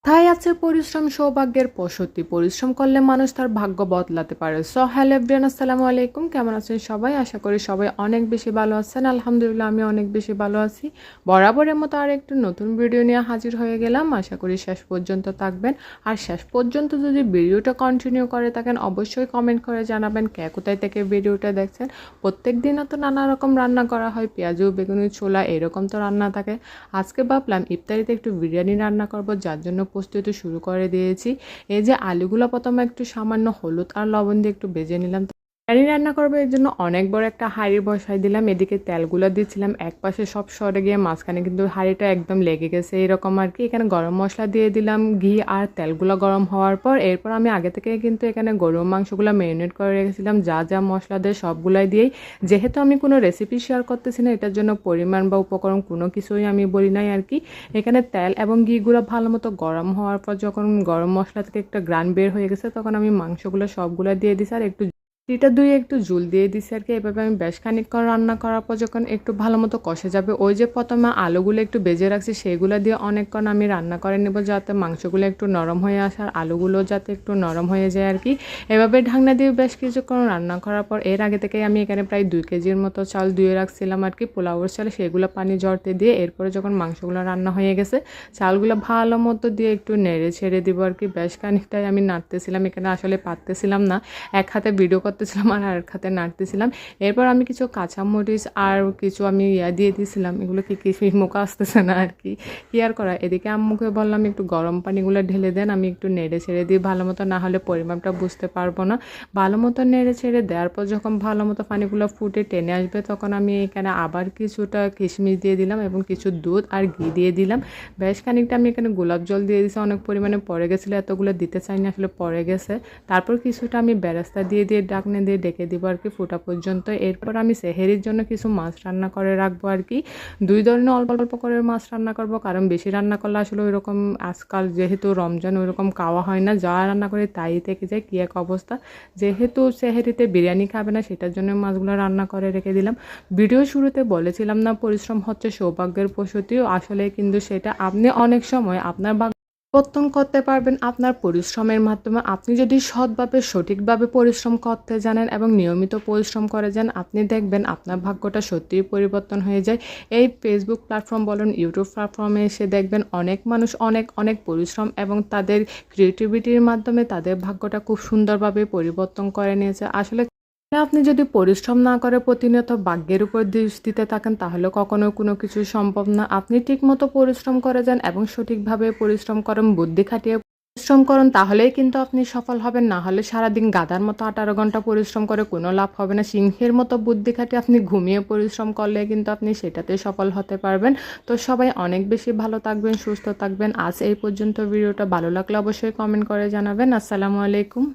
তাই আছে পরিশ্রম সৌভাগ্যের প্রসূতি। পরিশ্রম করলে মানুষ তার ভাগ্য বদলাতে পারে। সো হ্যালো এভরিওয়ান, আসসালামু আলাইকুম। কেমন আছেন সবাই? আশা করি সবাই অনেক বেশি ভালো আছেন। আলহামদুলিল্লাহ আমি অনেক বেশি ভালো আছি। বরাবরের মতো আর একটু নতুন ভিডিও নিয়ে হাজির হয়ে গেলাম। আশা করি শেষ পর্যন্ত থাকবেন। আর শেষ পর্যন্ত যদি ভিডিওটা কন্টিনিউ করে থাকেন অবশ্যই কমেন্ট করে জানাবেন কে কোথায় থেকে ভিডিওটা দেখছেন। প্রত্যেক দিনও তো নানা রকম রান্না করা হয়, পেঁয়াজু বেগুনি ছোলা এরকম তো রান্না থাকে। আজকে ভাবলাম ইফতারিতে একটু বিরিয়ানি রান্না করব, যার জন্য প্রস্তুতি শুরু করে দিয়েছি। এই যে আলুগুলো প্রথমে একটু সামান্য হলুদ আর লবণ দিয়ে একটু ভেজে নিলাম। বিরিয়ানি রান্না করবো এর জন্য অনেক বড় একটা হাঁড়ি বসাই দিলাম। এদিকে তেলগুলো দিচ্ছিলাম, এক পাশে সব সরে গিয়ে মাঝখানে কিন্তু হাঁড়িটা একদম লেগে গেছে এরকম আর কি। এখানে গরম মশলা দিয়ে দিলাম, ঘি আর তেলগুলো গরম হওয়ার পর এরপর আমি আগে থেকে কিন্তু এখানে গরুর মাংসগুলো ম্যারিনেট করে রেখেছিলাম যা যা মশলা দিয়ে সবগুলাই দিয়েই। যেহেতু আমি কোনো রেসিপি শেয়ার করতেছি না, এটার জন্য পরিমাণ বা উপকরণ কোনো কিছুই আমি বলি নাই আর কি। এখানে তেল এবং ঘিগুলো ভালো মতো গরম হওয়ার পর যখন গরম মশলা থেকে একটা গ্রান বের হয়ে গেছে তখন আমি মাংসগুলো সবগুলো দিয়ে দিছি আর একটু এটা দুই একটু ঝুল দিয়ে দিছি আর কি। এভাবে আমি বেশ খানিকক্ষণ রান্না করার পর যখন একটু ভালো মতো কষে যাবে, ওই যে প্রথমে আলুগুলো একটু বেজে রাখছি সেগুলো দিয়ে অনেকক্ষণ আমি রান্না করে নেব যাতে মাংসগুলো একটু নরম হয়ে আসে আর আলুগুলো যাতে একটু নরম হয়ে যায় আর কি। এভাবে ঢাকনা দিয়ে বেশ কিছুক্ষণ রান্না করার পর এর আগে থেকে আমি এখানে প্রায় 2 কেজির মতো চাল ধুয়ে রাখছিলাম আর কি, পোলাওর চাল। সেগুলো পানি ঝরতে দিয়ে এরপরে যখন মাংসগুলো রান্না হয়ে গেছে চালগুলো ভালো মতো দিয়ে একটু নেড়ে ছেড়ে দিব আর কি। বেশ খানিকটাই আমি নাড়তেছিলাম, এখানে আসলে পারতেছিলাম না, এক হাতে ভিডিও করতেছিলাম আর এক হাতে নাড়তেছিলাম। এরপর আমি কিছু কাঁচামরিচ আর কিছু আমি দিয়ে দিয়েছিলাম, এগুলো কি মুখে আসতেছে না আর কি আর করা। এদিকে আম্মুকে বললাম একটু গরম পানিগুলো ঢেলে দেন, আমি একটু নেড়ে ছেড়ে দিই ভালো মতো, না হলে পরিমাপটা বুঝতে পারবো না। ভালো মতো নেড়ে ছেড়ে দেওয়ার পর যখন ভালো মতো পানিগুলো ফুটে টেনে আসবে তখন আমি এখানে আবার কিছুটা কিশমিশ দিয়ে দিলাম এবং কিছু দুধ আর ঘি দিয়ে দিলাম। বেশ খানিকটা আমি এখানে গোলাপ জল দিয়ে দিয়েছি, অনেক পরিমাণে পড়ে গেছিলো, এতগুলো দিতে চাইনি আসলে পড়ে গেছে। তারপর কিছুটা আমি বেরেস্তা দিয়ে ঢাকনা দিয়ে ডেকে দিব আর কি ফোটা পর্যন্ত। এরপর আমি সেহেরির জন্য কিছু মাছ রান্না করে রাখবো আর কি। 2 ধরনের অল্প অল্প করে মাছ রান্না করব, কারণ বেশি রান্না করলে আসলে ওইরকম আজকাল যেহেতু রমজান ওইরকম খাওয়া হয় না, যা রান্না করে তাই থেকে যায় কি এক অবস্থা। যেহেতু সেহেরিতে বিরিয়ানি খাবে না সেটার জন্য মাছগুলো রান্না করে রেখে দিলাম। ভিডিও শুরুতে বলেছিলাম না পরিশ্রম হচ্ছে সৌভাগ্যের প্রসূতি, আসলে কিন্তু সেটা আপনি অনেক সময় আপনার পরিবর্তন করতে পারবেন আপনার পরিশ্রমের মাধ্যমে। আপনি যদি সৎভাবে সঠিকভাবে পরিশ্রম করতে জানেন এবং নিয়মিত পরিশ্রম করে যান, আপনি দেখবেন আপনার ভাগ্যটা সত্যিই পরিবর্তন হয়ে যায়। এই ফেসবুক প্ল্যাটফর্ম বলুন, ইউটিউব প্ল্যাটফর্মে এসে দেখবেন অনেক মানুষ অনেক অনেক পরিশ্রম এবং তাদের ক্রিয়েটিভিটির মাধ্যমে তাদের ভাগ্যটা খুব সুন্দরভাবে পরিবর্তন করে নিয়েছে। আসলে আপনি যদি পরিশ্রম না করে প্রতিনিয়ত ভাগ্যের উপর দোষ দিতে থাকেন তাহলে কখনো কোনো কিছু সম্ভব না। আপনি ঠিকমতো পরিশ্রম করে যান এবং সঠিকভাবে পরিশ্রম করেন, বুদ্ধি খাটিয়ে পরিশ্রম করুন, তাহলেই কিন্তু আপনি সফল হবেন। না হলে সারাদিন গাধার মতো 18 ঘন্টা পরিশ্রম করে কোনো লাভ হবে না। সিংহের মতো বুদ্ধি খাটিয়ে আপনি ঘুমিয়ে পরিশ্রম করলে কিন্তু আপনি সেটাতে সফল হতে পারবেন। তো সবাই অনেক বেশি ভালো থাকবেন, সুস্থ থাকবেন। আজ এই পর্যন্ত। ভিডিওটা ভালো লাগলে অবশ্যই কমেন্ট করে জানাবেন। আসসালামু আলাইকুম।